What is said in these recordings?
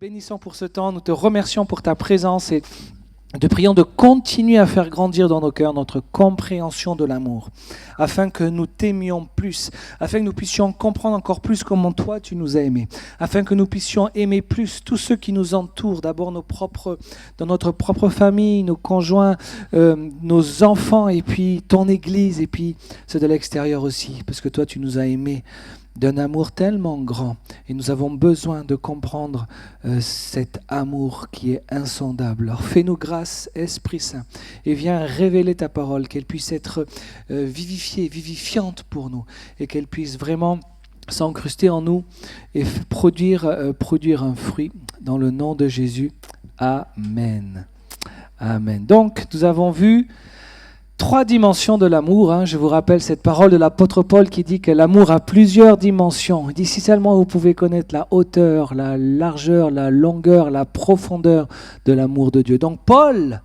bénissons pour ce temps, nous te remercions pour ta présence et te prions de continuer à faire grandir dans nos cœurs notre compréhension de l'amour, afin que nous t'aimions plus, afin que nous puissions comprendre encore plus comment toi tu nous as aimés, afin que nous puissions aimer plus tous ceux qui nous entourent, d'abord dans notre propre famille, nos conjoints, nos enfants, et puis ton Église, et puis ceux de l'extérieur aussi, parce que toi tu nous as aimés d'un amour tellement grand, et nous avons besoin de comprendre cet amour qui est insondable. Alors fais-nous grâce, Esprit Saint, et viens révéler ta parole, qu'elle puisse être vivifiée, vivifiante pour nous, et qu'elle puisse vraiment s'incruster en nous et produire un fruit dans le nom de Jésus. Amen. Amen. Donc, nous avons vu 3 dimensions de l'amour. Je vous rappelle cette parole de l'apôtre Paul qui dit que l'amour a plusieurs dimensions. Il dit si seulement vous pouvez connaître la hauteur, la largeur, la longueur, la profondeur de l'amour de Dieu. Donc Paul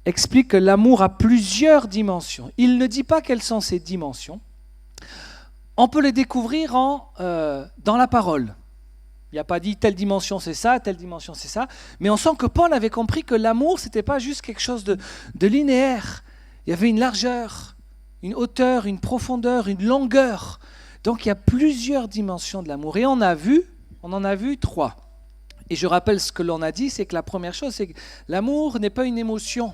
explique que l'amour a plusieurs dimensions. Il ne dit pas quelles sont ces dimensions. On peut les découvrir dans la parole. Il n'a pas dit telle dimension c'est ça, telle dimension c'est ça. Mais on sent que Paul avait compris que l'amour, ce n'était pas juste quelque chose de linéaire. Il y avait une largeur, une hauteur, une profondeur, une longueur. Donc il y a plusieurs dimensions de l'amour. Et on en a vu 3. Et je rappelle ce que l'on a dit, c'est que la première chose, c'est que l'amour n'est pas une émotion.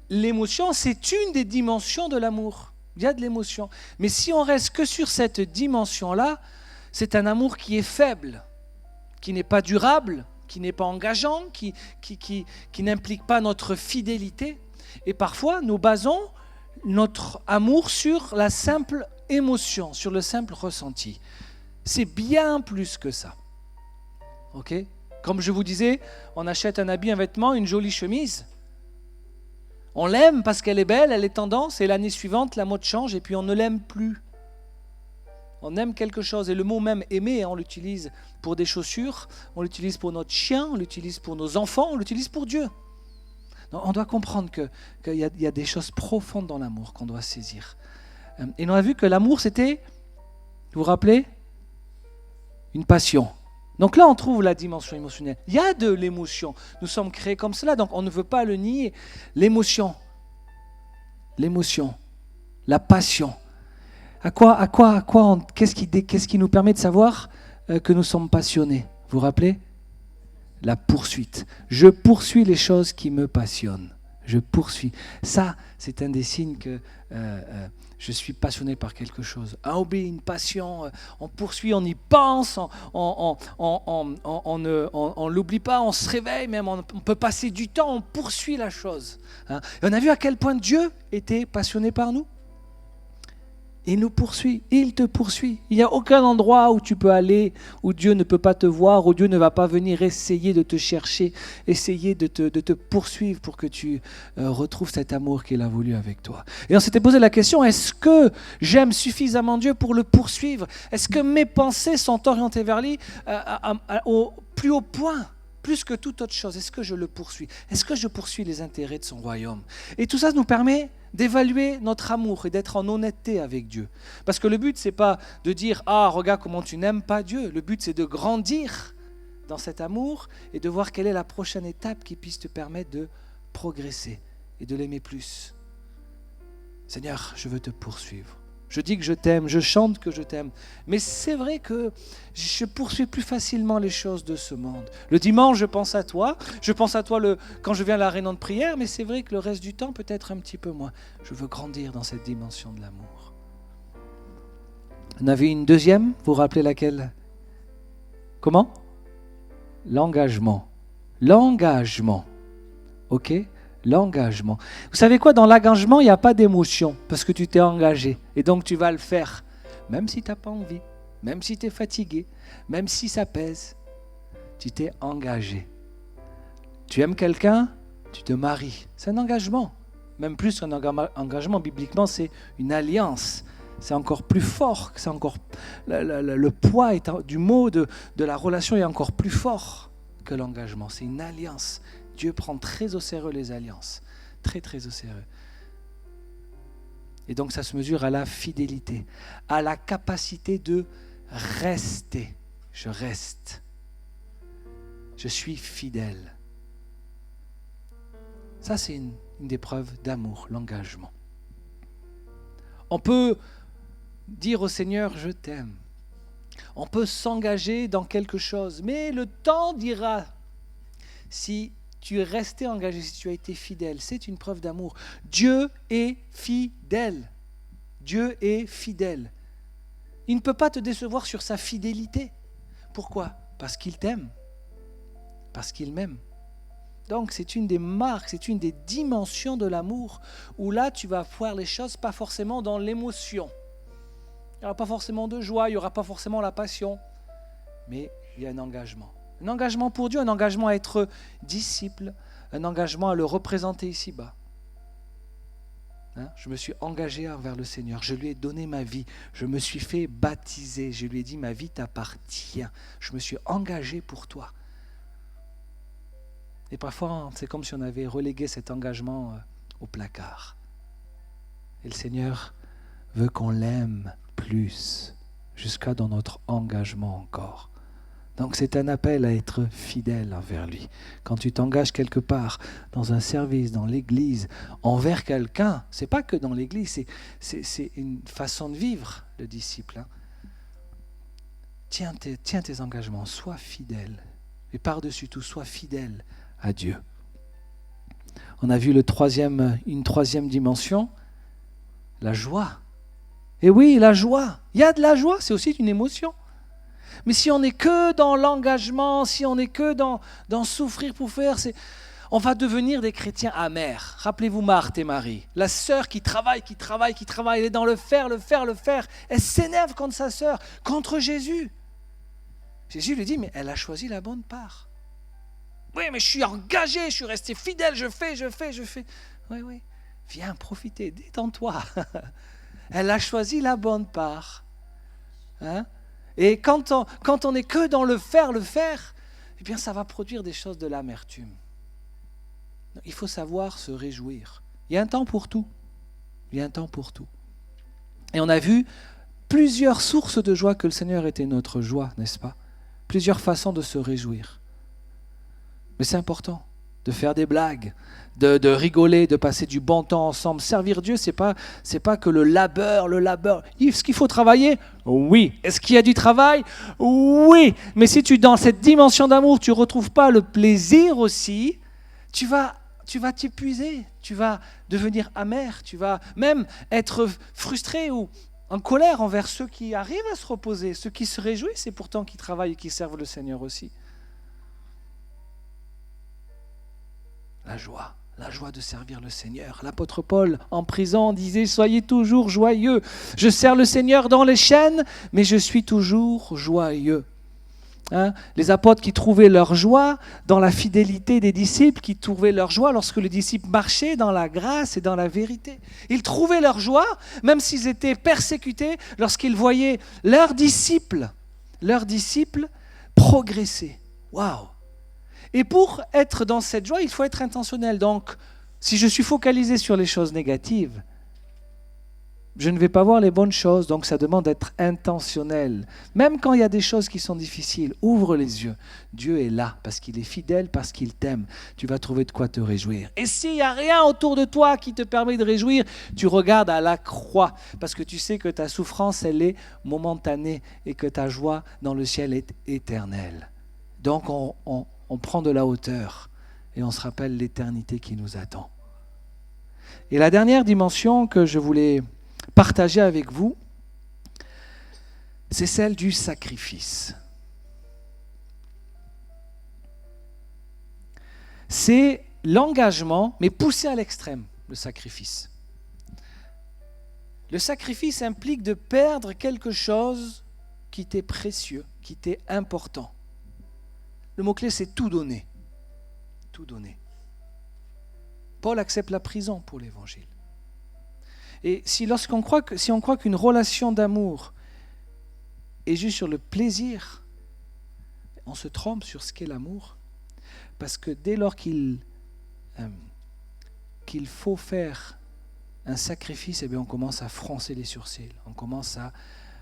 L'émotion, c'est une des dimensions de l'amour. Il y a de l'émotion. Mais si on reste que sur cette dimension-là, c'est un amour qui est faible, qui n'est pas durable, qui n'est pas engageant, qui n'implique pas notre fidélité. Et parfois, nous basons notre amour sur la simple émotion, sur le simple ressenti. C'est bien plus que ça. Ok ? Comme je vous disais, on achète un habit, un vêtement, une jolie chemise. On l'aime parce qu'elle est belle, elle est tendance, et l'année suivante, la mode change, et puis on ne l'aime plus. On aime quelque chose, et le mot même aimer, on l'utilise pour des chaussures, on l'utilise pour notre chien, on l'utilise pour nos enfants, on l'utilise pour Dieu. Donc, on doit comprendre qu'il y a des choses profondes dans l'amour qu'on doit saisir. Et on a vu que l'amour, c'était, vous vous rappelez, une passion. Donc là, on trouve la dimension émotionnelle. Il y a de l'émotion. Nous sommes créés comme cela, donc on ne veut pas le nier. L'émotion, la passion. Qu'est-ce qui nous permet de savoir que nous sommes passionnés ? Vous vous rappelez ? La poursuite. Je poursuis les choses qui me passionnent. Je poursuis. Ça, c'est un des signes que je suis passionné par quelque chose. Un hobby, une passion, on poursuit, on y pense, on ne l'oublie pas, on se réveille même, on peut passer du temps, on poursuit la chose. Et on a vu à quel point Dieu était passionné par nous. Il nous poursuit, il te poursuit. Il n'y a aucun endroit où tu peux aller, où Dieu ne peut pas te voir, où Dieu ne va pas venir essayer de te chercher, essayer de te poursuivre pour que tu retrouves cet amour qu'il a voulu avec toi. Et on s'était posé la question, est-ce que j'aime suffisamment Dieu pour le poursuivre ? Est-ce que mes pensées sont orientées vers lui au plus haut point ? Plus que toute autre chose, est-ce que je le poursuis ? Est-ce que je poursuis les intérêts de son royaume ? Et tout ça nous permet d'évaluer notre amour et d'être en honnêteté avec Dieu. Parce que le but, c'est pas de dire « Ah, regarde comment tu n'aimes pas Dieu ». Le but, c'est de grandir dans cet amour et de voir quelle est la prochaine étape qui puisse te permettre de progresser et de l'aimer plus. Seigneur, je veux te poursuivre. Je dis que je t'aime, je chante que je t'aime. Mais c'est vrai que je poursuis plus facilement les choses de ce monde. Le dimanche, je pense à toi quand je viens à la réunion de prière, mais c'est vrai que le reste du temps, peut-être un petit peu moins. Je veux grandir dans cette dimension de l'amour. On avait une deuxième, vous vous rappelez laquelle ? Comment ? L'engagement. Ok ? L'engagement. Vous savez quoi, dans l'engagement, il n'y a pas d'émotion, parce que tu t'es engagé, et donc tu vas le faire, même si tu n'as pas envie, même si tu es fatigué, même si ça pèse, tu t'es engagé. Tu aimes quelqu'un, tu te maries, c'est un engagement, même plus qu'un engagement, bibliquement c'est une alliance, c'est encore plus fort, c'est encore, le poids du mot de la relation est encore plus fort que l'engagement, c'est une alliance. Dieu prend très au sérieux les alliances, très très au sérieux. Et donc ça se mesure à la fidélité, à la capacité de rester. Je reste. Je suis fidèle. Ça, c'est une des preuves d'amour, l'engagement. On peut dire au Seigneur, je t'aime. On peut s'engager dans quelque chose, mais le temps dira si tu es resté engagé, si tu as été fidèle. C'est une preuve d'amour. Dieu est fidèle. Dieu est fidèle. Il ne peut pas te décevoir sur sa fidélité. Pourquoi ? Parce qu'il t'aime. Parce qu'il m'aime. Donc c'est une des marques, c'est une des dimensions de l'amour où là tu vas voir les choses pas forcément dans l'émotion. Il n'y aura pas forcément de joie, il n'y aura pas forcément la passion, mais il y a un engagement. Un engagement pour Dieu, un engagement à être disciple, un engagement à le représenter ici-bas. Je me suis engagé envers le Seigneur, je lui ai donné ma vie, je me suis fait baptiser, je lui ai dit ma vie t'appartient, je me suis engagé pour toi. Et parfois, c'est comme si on avait relégué cet engagement au placard. Et le Seigneur veut qu'on l'aime plus, jusqu'à dans notre engagement encore. Donc c'est un appel à être fidèle envers lui. Quand tu t'engages quelque part, dans un service, dans l'église, envers quelqu'un, c'est pas que dans l'église, c'est une façon de vivre, le disciple. Tiens tes engagements, sois fidèle. Et par-dessus tout, sois fidèle à Dieu. On a vu une troisième dimension, la joie. Et oui, la joie. Il y a de la joie, c'est aussi une émotion. Mais si on n'est que dans l'engagement, si on n'est que dans souffrir pour faire, on va devenir des chrétiens amers. Rappelez-vous Marthe et Marie, la sœur qui travaille, elle est dans le faire. Elle s'énerve contre sa sœur, contre Jésus. Jésus lui dit, mais elle a choisi la bonne part. Oui, mais je suis engagé, je suis resté fidèle, je fais. Oui, viens profiter, détends-toi. Elle a choisi la bonne part. Et quand on n'est que dans le faire, eh bien ça va produire des choses de l'amertume. Il faut savoir se réjouir. Il y a un temps pour tout. Et on a vu plusieurs sources de joie, que le Seigneur était notre joie, n'est-ce pas ? Plusieurs façons de se réjouir. Mais c'est important de faire des blagues, de rigoler, de passer du bon temps ensemble. Servir Dieu, c'est pas que le labeur. Est-ce qu'il faut travailler ? Oui. Est-ce qu'il y a du travail ? Oui. Mais si dans cette dimension d'amour, tu ne retrouves pas le plaisir aussi, tu vas t'épuiser, tu vas devenir amer, tu vas même être frustré ou en colère envers ceux qui arrivent à se reposer, ceux qui se réjouissent et pourtant qui travaillent et qui servent le Seigneur aussi. La joie de servir le Seigneur. L'apôtre Paul, en prison, disait « Soyez toujours joyeux. Je sers le Seigneur dans les chaînes, mais je suis toujours joyeux. » Les apôtres qui trouvaient leur joie dans la fidélité des disciples, qui trouvaient leur joie lorsque les disciples marchaient dans la grâce et dans la vérité. Ils trouvaient leur joie, même s'ils étaient persécutés, lorsqu'ils voyaient leurs disciples progresser. Waouh! Et pour être dans cette joie, il faut être intentionnel. Donc, si je suis focalisé sur les choses négatives, je ne vais pas voir les bonnes choses, donc ça demande d'être intentionnel. Même quand il y a des choses qui sont difficiles, ouvre les yeux. Dieu est là, parce qu'il est fidèle, parce qu'il t'aime. Tu vas trouver de quoi te réjouir. Et s'il n'y a rien autour de toi qui te permet de réjouir, tu regardes à la croix, parce que tu sais que ta souffrance, elle est momentanée, et que ta joie dans le ciel est éternelle. Donc on prend de la hauteur et on se rappelle l'éternité qui nous attend. Et la dernière dimension que je voulais partager avec vous, c'est celle du sacrifice. C'est l'engagement, mais poussé à l'extrême, le sacrifice. Le sacrifice implique de perdre quelque chose qui t'est précieux, qui t'est important. Le mot-clé, c'est tout donner. Tout donner. Paul accepte la prison pour l'évangile. Et si on croit qu'une relation d'amour est juste sur le plaisir, on se trompe sur ce qu'est l'amour. Parce que dès lors qu'il faut faire un sacrifice, eh bien on commence à froncer les sourcils, on commence à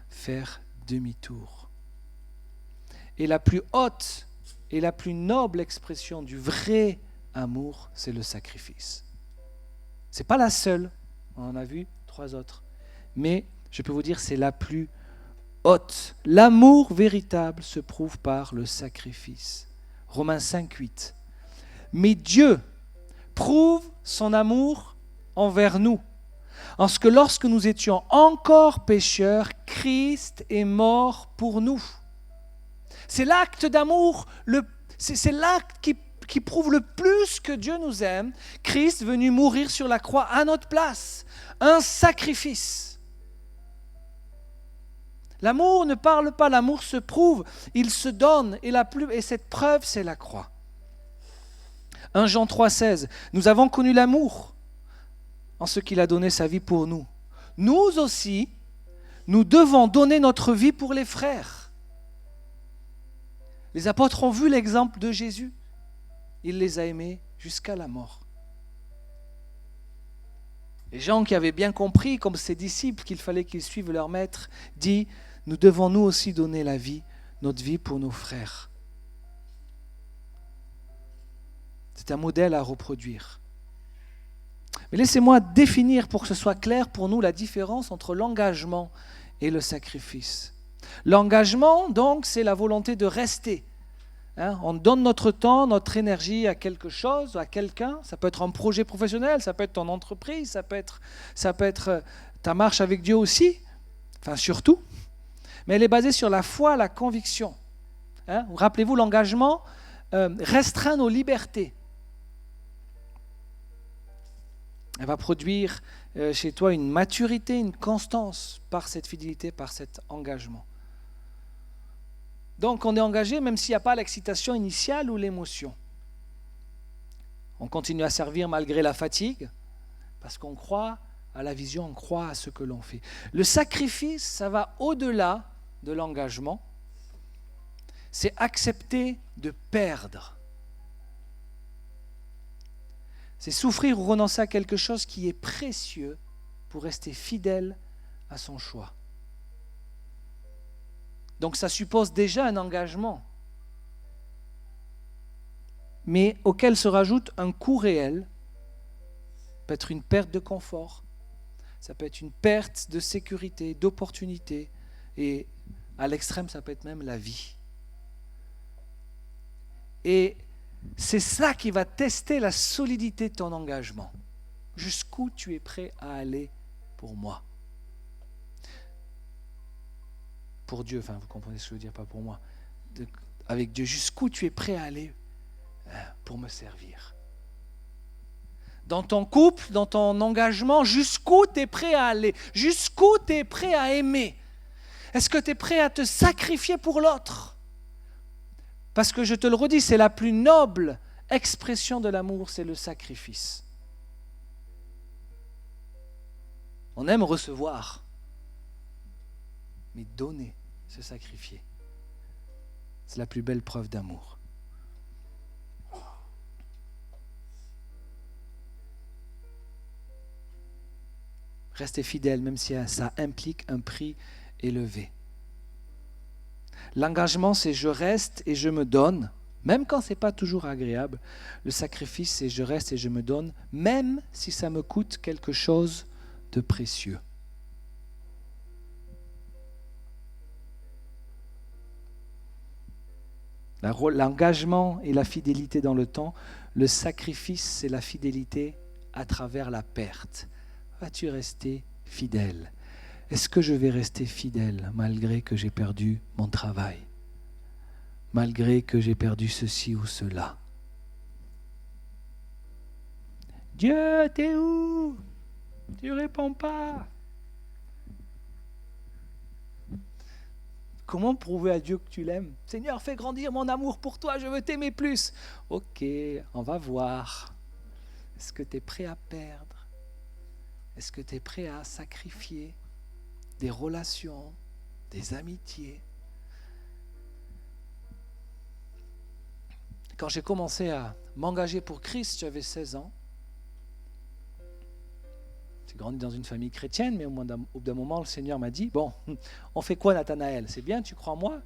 faire demi-tour. Et la plus haute et la plus noble expression du vrai amour, c'est le sacrifice. Ce n'est pas la seule, on en a vu 3 autres, mais je peux vous dire c'est la plus haute. L'amour véritable se prouve par le sacrifice. Romains 5, 8. Mais Dieu prouve son amour envers nous, en ce que lorsque nous étions encore pécheurs, Christ est mort pour nous. C'est l'acte d'amour, c'est l'acte qui prouve le plus que Dieu nous aime. Christ venu mourir sur la croix à notre place, un sacrifice. L'amour ne parle pas, l'amour se prouve, il se donne, et cette preuve, c'est la croix. 1 Jean 3, 16, nous avons connu l'amour en ce qu'il a donné sa vie pour nous. Nous aussi, nous devons donner notre vie pour les frères. Les apôtres ont vu l'exemple de Jésus. Il les a aimés jusqu'à la mort. Les gens qui avaient bien compris, comme ses disciples, qu'il fallait qu'ils suivent leur maître, dit, nous devons nous aussi donner la vie, notre vie pour nos frères. C'est un modèle à reproduire. Mais laissez-moi définir pour que ce soit clair pour nous la différence entre l'engagement et le sacrifice. L'engagement, donc, c'est la volonté de rester. On donne notre temps, notre énergie à quelque chose, à quelqu'un. Ça peut être un projet professionnel, ça peut être ton entreprise, ça peut être ta marche avec Dieu aussi, enfin surtout. Mais elle est basée sur la foi, la conviction. Rappelez-vous, l'engagement restreint nos libertés. Elle va produire chez toi une maturité, une constance par cette fidélité, par cet engagement. Donc on est engagé même s'il n'y a pas l'excitation initiale ou l'émotion. On continue à servir malgré la fatigue, parce qu'on croit à la vision, on croit à ce que l'on fait. Le sacrifice, ça va au-delà de l'engagement. C'est accepter de perdre. C'est souffrir ou renoncer à quelque chose qui est précieux pour rester fidèle à son choix. Donc ça suppose déjà un engagement, mais auquel se rajoute un coût réel. Ça peut être une perte de confort, ça peut être une perte de sécurité, d'opportunité, et à l'extrême, ça peut être même la vie. Et c'est ça qui va tester la solidité de ton engagement. Jusqu'où tu es prêt à aller pour moi? Pour Dieu, enfin vous comprenez ce que je veux dire, pas pour moi. Avec Dieu, jusqu'où tu es prêt à aller pour me servir? Dans ton couple, dans ton engagement, jusqu'où tu es prêt à aller? Jusqu'où tu es prêt à aimer? Est-ce que tu es prêt à te sacrifier pour l'autre? Parce que je te le redis, c'est la plus noble expression de l'amour, c'est le sacrifice. On aime recevoir, mais donner, se sacrifier, c'est la plus belle preuve d'amour. Restez fidèle, même si ça implique un prix élevé. L'engagement, c'est je reste et je me donne, même quand ce n'est pas toujours agréable. Le sacrifice, c'est je reste et je me donne, même si ça me coûte quelque chose de précieux. L'engagement et la fidélité dans le temps, le sacrifice, c'est la fidélité à travers la perte. Vas-tu rester fidèle? Est-ce que je vais rester fidèle malgré que j'ai perdu mon travail? Malgré que j'ai perdu ceci ou cela? Dieu, t'es où? Tu réponds pas. Comment prouver à Dieu que tu l'aimes? Seigneur, fais grandir mon amour pour toi, je veux t'aimer plus. Ok, on va voir. Est-ce que tu es prêt à perdre? Est-ce que tu es prêt à sacrifier des relations, des amitiés? Quand j'ai commencé à m'engager pour Christ, j'avais 16 ans. J'ai grandi dans une famille chrétienne, mais au bout d'un moment, le Seigneur m'a dit, bon, on fait quoi, Nathanaël? C'est bien, tu crois en moi?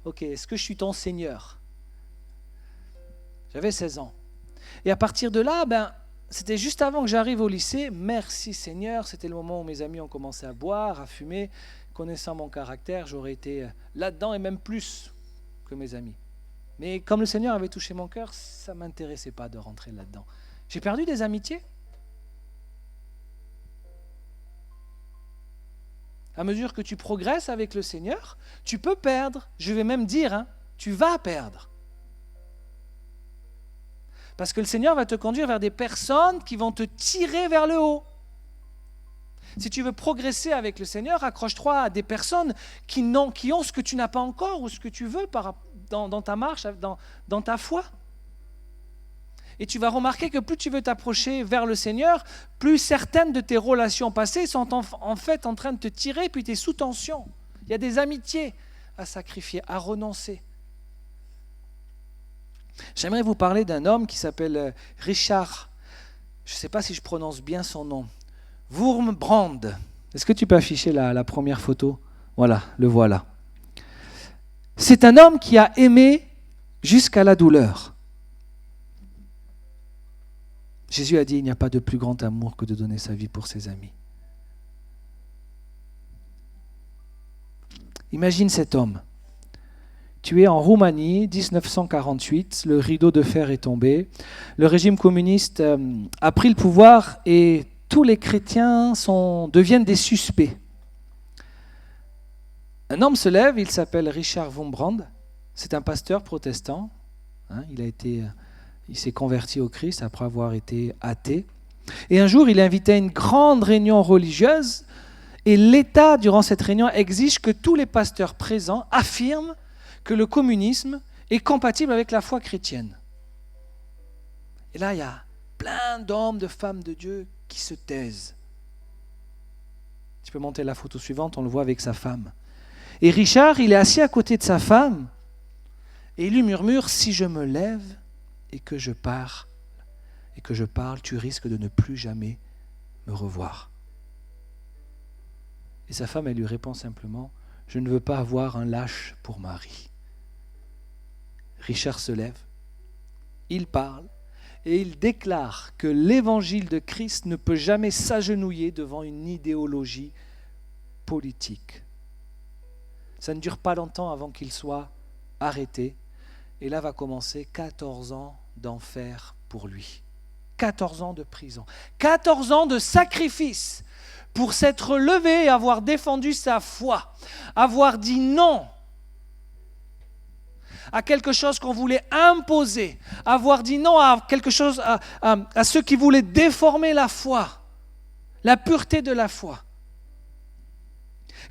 Ok, est-ce que je suis ton Seigneur? J'avais 16 ans. Et à partir de là, c'était juste avant que j'arrive au lycée. Merci Seigneur, c'était le moment où mes amis ont commencé à boire, à fumer. Connaissant mon caractère, j'aurais été là-dedans et même plus que mes amis. Mais comme le Seigneur avait touché mon cœur, ça ne m'intéressait pas de rentrer là-dedans. J'ai perdu des amitiés. À mesure que tu progresses avec le Seigneur, tu peux perdre. Je vais même dire, tu vas perdre. Parce que le Seigneur va te conduire vers des personnes qui vont te tirer vers le haut. Si tu veux progresser avec le Seigneur, accroche-toi à des personnes qui ont ce que tu n'as pas encore ou ce que tu veux dans ta marche, dans ta foi. Et tu vas remarquer que plus tu veux t'approcher vers le Seigneur, plus certaines de tes relations passées sont en fait en train de te tirer, puis tu es sous tension. Il y a des amitiés à sacrifier, à renoncer. J'aimerais vous parler d'un homme qui s'appelle Richard, je ne sais pas si je prononce bien son nom, Wurmbrand. Est-ce que tu peux afficher la première photo ? Voilà, le voilà. C'est un homme qui a aimé jusqu'à la douleur. Jésus a dit, il n'y a pas de plus grand amour que de donner sa vie pour ses amis. Imagine cet homme. Tu es en Roumanie, 1948, le rideau de fer est tombé, le régime communiste a pris le pouvoir et tous les chrétiens deviennent des suspects. Un homme se lève, il s'appelle Richard Wurmbrand, c'est un pasteur protestant, il s'est converti au Christ après avoir été athée. Et un jour, il est invité à une grande réunion religieuse et l'État, durant cette réunion, exige que tous les pasteurs présents affirment que le communisme est compatible avec la foi chrétienne. Et là, il y a plein d'hommes, de femmes de Dieu qui se taisent. Tu peux monter la photo suivante, on le voit avec sa femme. Et Richard, il est assis à côté de sa femme et il lui murmure, « Si je me lève et que je parle, tu risques de ne plus jamais me revoir. » Et sa femme, elle lui répond simplement, « Je ne veux pas avoir un lâche pour mari. » Richard se lève, il parle et il déclare que l'évangile de Christ ne peut jamais s'agenouiller devant une idéologie politique. Ça ne dure pas longtemps avant qu'il soit arrêté. Et là va commencer 14 ans d'enfer pour lui. 14 ans de prison. 14 ans de sacrifice pour s'être levé et avoir défendu sa foi. Avoir dit non à quelque chose qu'on voulait imposer. Avoir dit non à quelque chose, à ceux qui voulaient déformer la foi. La pureté de la foi.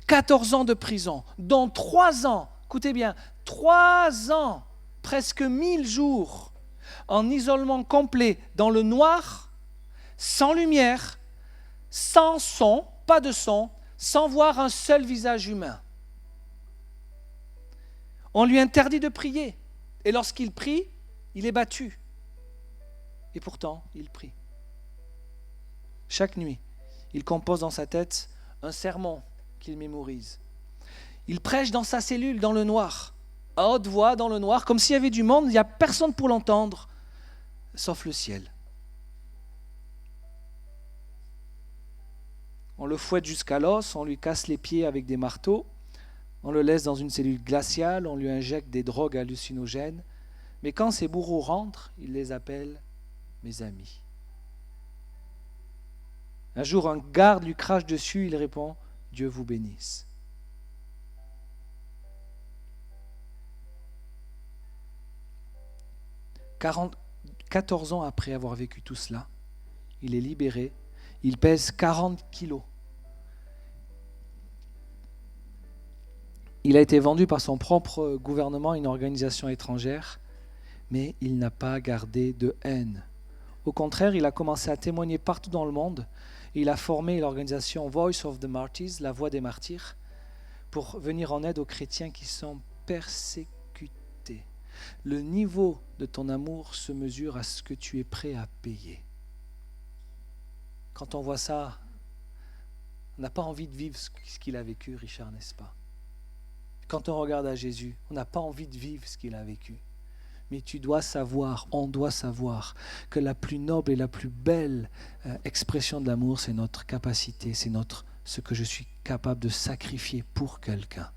14 ans de prison, dont 3 ans, écoutez bien, 3 ans, presque 1000 jours, en isolement complet, dans le noir, sans lumière, sans son, pas de son, sans voir un seul visage humain. On lui interdit de prier, et lorsqu'il prie, il est battu. Et pourtant, il prie. Chaque nuit, il compose dans sa tête un sermon qu'il mémorise. Il prêche dans sa cellule, dans le noir, à haute voix, dans le noir, comme s'il y avait du monde, il n'y a personne pour l'entendre, sauf le ciel. On le fouette jusqu'à l'os, on lui casse les pieds avec des marteaux, on le laisse dans une cellule glaciale, on lui injecte des drogues hallucinogènes, mais quand ses bourreaux rentrent, il les appelle « mes amis ». Un jour, un garde lui crache dessus, il répond « Dieu vous bénisse ». « 14 ans après avoir vécu tout cela, il est libéré, il pèse 40 kilos. Il a été vendu par son propre gouvernement à une organisation étrangère, mais il n'a pas gardé de haine. Au contraire, il a commencé à témoigner partout dans le monde. Et il a formé l'organisation Voice of the Martyrs, la voix des martyrs, pour venir en aide aux chrétiens qui sont persécutés. Le niveau de ton amour se mesure à ce que tu es prêt à payer. Quand on voit ça, on n'a pas envie de vivre ce qu'il a vécu, Richard, n'est-ce pas ? Quand on regarde à Jésus, on n'a pas envie de vivre ce qu'il a vécu. Mais tu dois savoir, on doit savoir que la plus noble et la plus belle expression de l'amour, c'est notre capacité, c'est ce que je suis capable de sacrifier pour quelqu'un,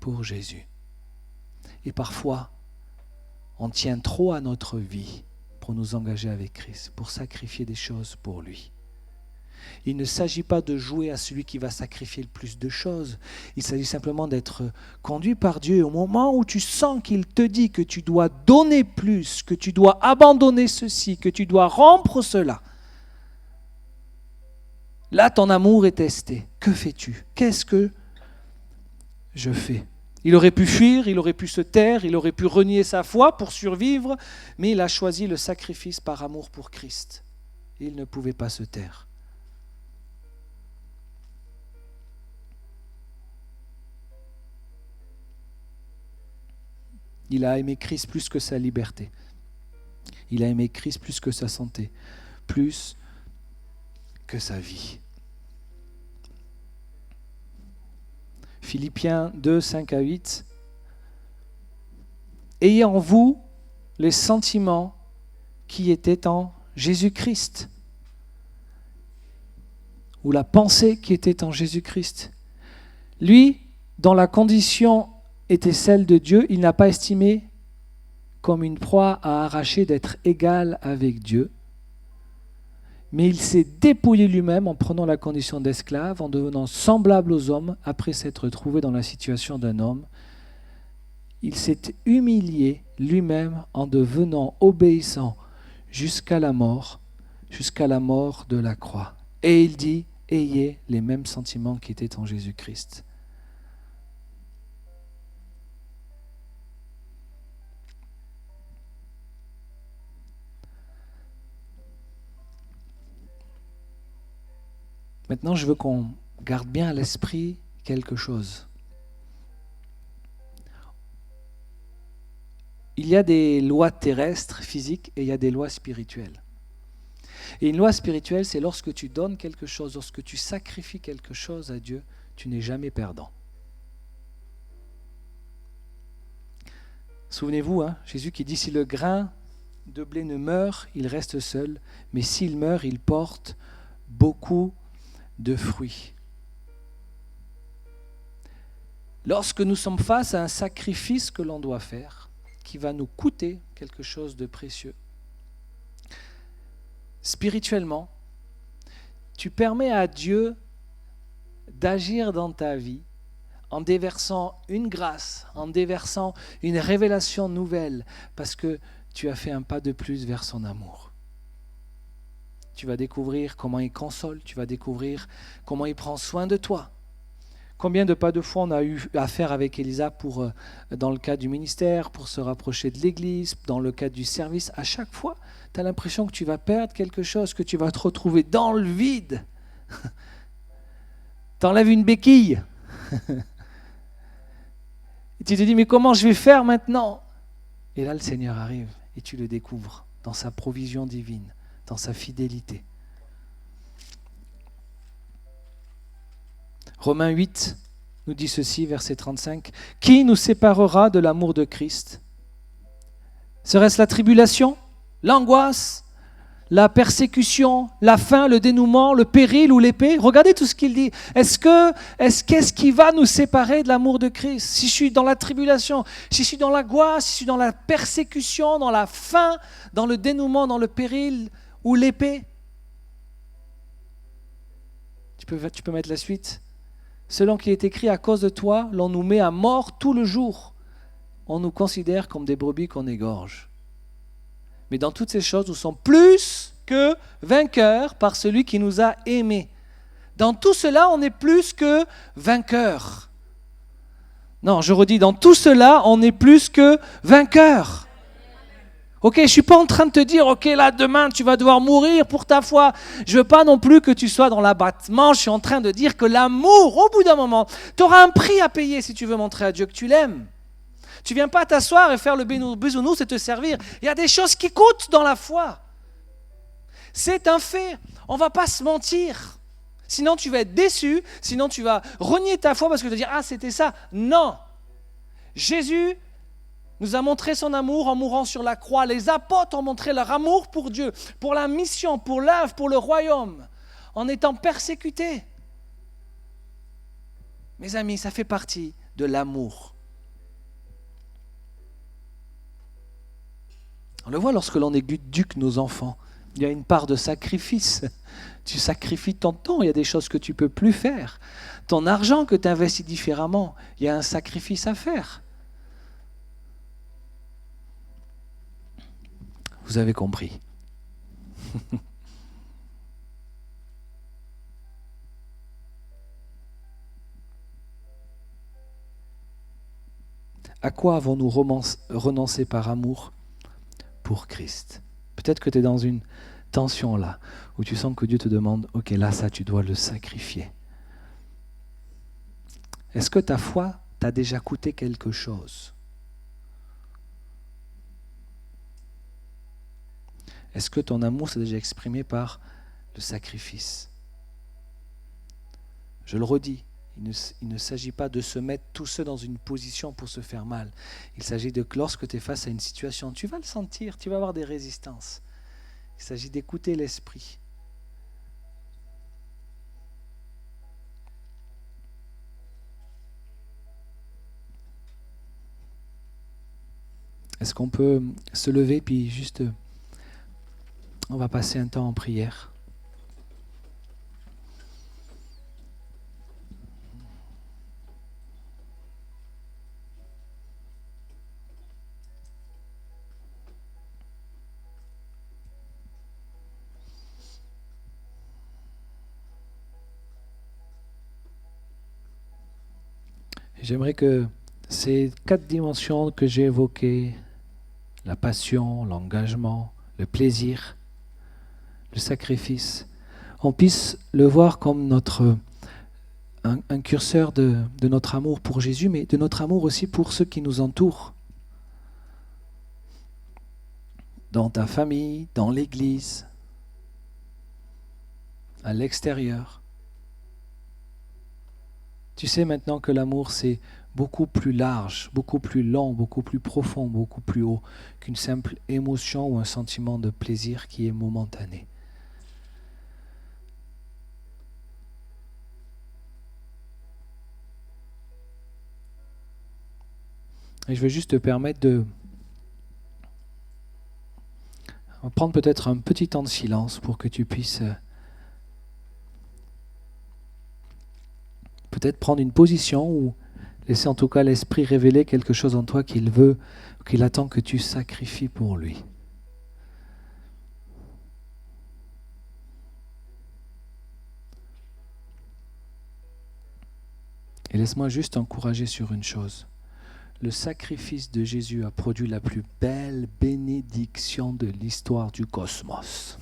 pour Jésus. Et parfois, on tient trop à notre vie pour nous engager avec Christ, pour sacrifier des choses pour lui. Il ne s'agit pas de jouer à celui qui va sacrifier le plus de choses. Il s'agit simplement d'être conduit par Dieu. Au moment où tu sens qu'il te dit que tu dois donner plus, que tu dois abandonner ceci, que tu dois rompre cela, là, ton amour est testé. Que fais-tu? Qu'est-ce que je fais? Il aurait pu fuir, il aurait pu se taire, il aurait pu renier sa foi pour survivre, mais il a choisi le sacrifice par amour pour Christ. Il ne pouvait pas se taire. Il a aimé Christ plus que sa liberté. Il a aimé Christ plus que sa santé, plus que sa vie. Philippiens 2, 5 à 8. Ayez en vous les sentiments qui étaient en Jésus-Christ, ou la pensée qui était en Jésus-Christ. Lui, dont la condition était celle de Dieu, il n'a pas estimé comme une proie à arracher d'être égal avec Dieu, mais il s'est dépouillé lui-même en prenant la condition d'esclave, en devenant semblable aux hommes, après s'être trouvé dans la situation d'un homme. Il s'est humilié lui-même en devenant obéissant jusqu'à la mort de la croix. Et il dit, ayez les mêmes sentiments qui étaient en Jésus-Christ. Maintenant, je veux qu'on garde bien à l'esprit quelque chose. Il y a des lois terrestres, physiques, et il y a des lois spirituelles. Et une loi spirituelle, c'est lorsque tu donnes quelque chose, lorsque tu sacrifies quelque chose à Dieu, tu n'es jamais perdant. Souvenez-vous, Jésus qui dit, si le grain de blé ne meurt, il reste seul, mais s'il meurt, il porte beaucoup de fruits. Lorsque nous sommes face à un sacrifice que l'on doit faire, qui va nous coûter quelque chose de précieux, spirituellement, tu permets à Dieu d'agir dans ta vie en déversant une grâce, en déversant une révélation nouvelle, parce que tu as fait un pas de plus vers son amour. Tu vas découvrir comment il console, tu vas découvrir comment il prend soin de toi. Combien de pas de fois on a eu affaire avec Elisa dans le cadre du ministère, pour se rapprocher de l'église, dans le cadre du service. À chaque fois, tu as l'impression que tu vas perdre quelque chose, que tu vas te retrouver dans le vide. T'enlèves une béquille. Et tu te dis, mais comment je vais faire maintenant? Et là, le Seigneur arrive et tu le découvres dans sa provision divine, dans sa fidélité. Romains 8 nous dit ceci, verset 35. « Qui nous séparera de l'amour de Christ? Serait-ce la tribulation, l'angoisse, la persécution, la faim, le dénouement, le péril ou l'épée ?» Regardez tout ce qu'il dit. Qu'est-ce qui va nous séparer de l'amour de Christ? Si je suis dans la tribulation, si je suis dans l'angoisse, si je suis dans la persécution, dans la faim, dans le dénouement, dans le péril ou l'épée. Tu peux mettre la suite. Selon qu'il est écrit, à cause de toi, l'on nous met à mort tout le jour. On nous considère comme des brebis qu'on égorge. Mais dans toutes ces choses, nous sommes plus que vainqueurs par celui qui nous a aimés. Dans tout cela, on est plus que vainqueurs. Non, je redis, dans tout cela, on est plus que vainqueurs. Ok, je ne suis pas en train de te dire, ok, là, demain, tu vas devoir mourir pour ta foi. Je ne veux pas non plus que tu sois dans l'abattement. Je suis en train de dire que l'amour, au bout d'un moment, tu auras un prix à payer si tu veux montrer à Dieu que tu l'aimes. Tu ne viens pas t'asseoir et faire le bisounours et te servir. Il y a des choses qui coûtent dans la foi. C'est un fait. On ne va pas se mentir. Sinon, tu vas être déçu. Sinon, tu vas renier ta foi parce que tu vas dire, ah, c'était ça. Non. Jésus nous a montré son amour en mourant sur la croix. Les apôtres ont montré leur amour pour Dieu, pour la mission, pour l'œuvre, pour le royaume, en étant persécutés. Mes amis, ça fait partie de l'amour. On le voit lorsque l'on éduque nos enfants. Il y a une part de sacrifice. Tu sacrifies ton temps, il y a des choses que tu ne peux plus faire. Ton argent que tu investis différemment, il y a un sacrifice à faire. Vous avez compris. À quoi avons-nous renoncé par amour pour Christ? Peut-être que tu es dans une tension là, où tu sens que Dieu te demande, ok, là, ça, tu dois le sacrifier. Est-ce que ta foi t'a déjà coûté quelque chose? Est-ce que ton amour s'est déjà exprimé par le sacrifice? Je le redis, il ne s'agit pas de se mettre tout seul dans une position pour se faire mal. Il s'agit de que lorsque tu es face à une situation, tu vas le sentir, tu vas avoir des résistances. Il s'agit d'écouter l'esprit. Est-ce qu'on peut se lever puis juste, on va passer un temps en prière. J'aimerais que ces 4 dimensions que j'ai évoquées, la passion, l'engagement, le plaisir, le sacrifice, on puisse le voir comme un curseur de notre amour pour Jésus, mais de notre amour aussi pour ceux qui nous entourent. Dans ta famille, dans l'église, à l'extérieur. Tu sais maintenant que l'amour, c'est beaucoup plus large, beaucoup plus long, beaucoup plus profond, beaucoup plus haut qu'une simple émotion ou un sentiment de plaisir qui est momentané. Et je vais juste te permettre de prendre peut-être un petit temps de silence pour que tu puisses peut-être prendre une position ou laisser en tout cas l'Esprit révéler quelque chose en toi qu'il veut, qu'il attend que tu sacrifies pour lui. Et laisse-moi juste encourager sur une chose. Le sacrifice de Jésus a produit la plus belle bénédiction de l'histoire du cosmos.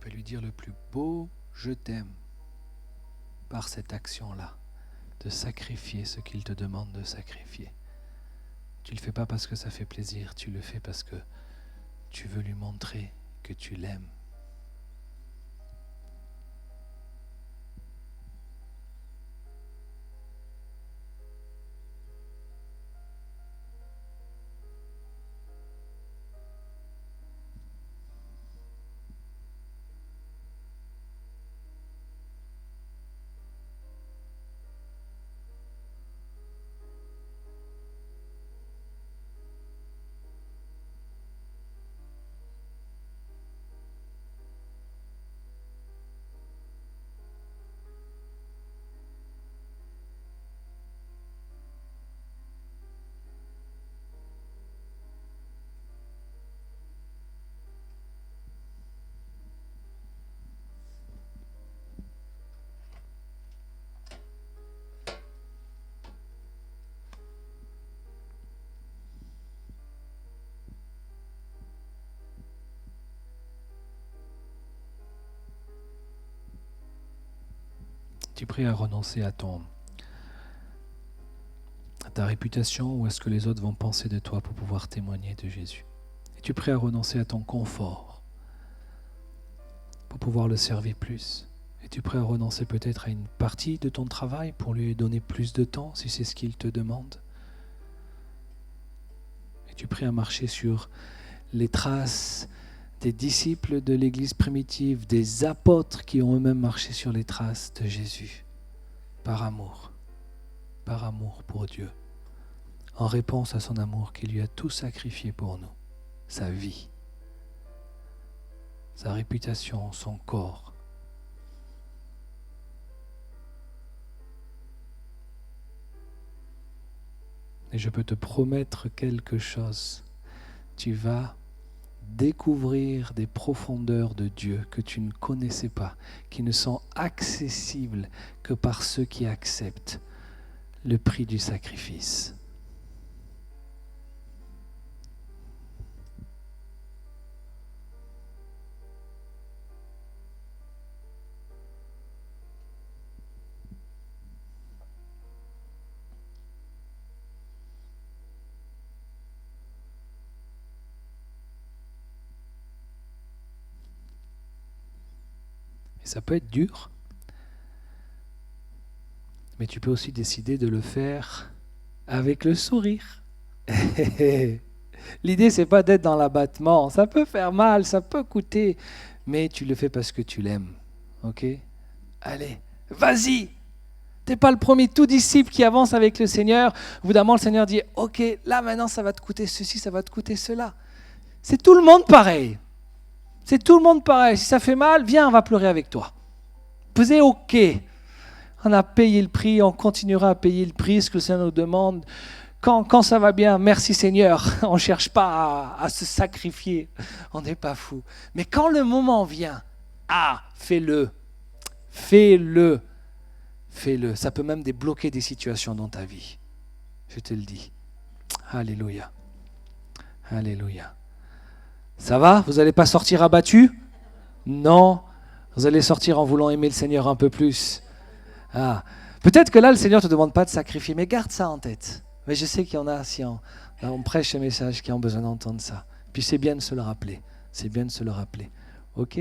peux lui dire le plus beau « je t'aime » par cette action-là, de sacrifier ce qu'il te demande de sacrifier. Tu ne le fais pas parce que ça fait plaisir, tu le fais parce que tu veux lui montrer que tu l'aimes. Tu es prêt à renoncer à ta réputation ou à ce que les autres vont penser de toi pour pouvoir témoigner de Jésus. Es-tu prêt à renoncer à ton confort pour pouvoir le servir plus? Es-tu prêt à renoncer peut-être à une partie de ton travail pour lui donner plus de temps si c'est ce qu'il te demande? Es-tu prêt à marcher sur les traces des disciples de l'Église primitive, des apôtres qui ont eux-mêmes marché sur les traces de Jésus, par amour pour Dieu, en réponse à son amour qui lui a tout sacrifié pour nous, sa vie, sa réputation, son corps. Et je peux te promettre quelque chose, tu vas découvrir des profondeurs de Dieu que tu ne connaissais pas, qui ne sont accessibles que par ceux qui acceptent le prix du sacrifice. Et ça peut être dur, mais tu peux aussi décider de le faire avec le sourire. L'idée, c'est pas d'être dans l'abattement. Ça peut faire mal, ça peut coûter, mais tu le fais parce que tu l'aimes. Ok? Allez, vas-y! T'es pas le premier tout disciple qui avance avec le Seigneur. Au bout d'un moment, le Seigneur dit, ok, là maintenant, ça va te coûter ceci, ça va te coûter cela. C'est tout le monde pareil. C'est tout le monde pareil. Si ça fait mal, viens, on va pleurer avec toi. C'est ok. On a payé le prix, on continuera à payer le prix, ce que le Seigneur nous demande. Quand ça va bien, merci Seigneur. On ne cherche pas à se sacrifier. On n'est pas fou. Mais quand le moment vient, fais-le. Fais-le. Fais-le. Ça peut même débloquer des situations dans ta vie. Je te le dis. Alléluia. Alléluia. Ça va? Vous n'allez pas sortir abattu? Non. Vous allez sortir en voulant aimer le Seigneur un peu plus. Peut-être que là, le Seigneur ne te demande pas de sacrifier, mais garde ça en tête. Mais je sais qu'il y en a, si on prêche ce message, qui ont besoin d'entendre ça. Puis c'est bien de se le rappeler. C'est bien de se le rappeler. Ok?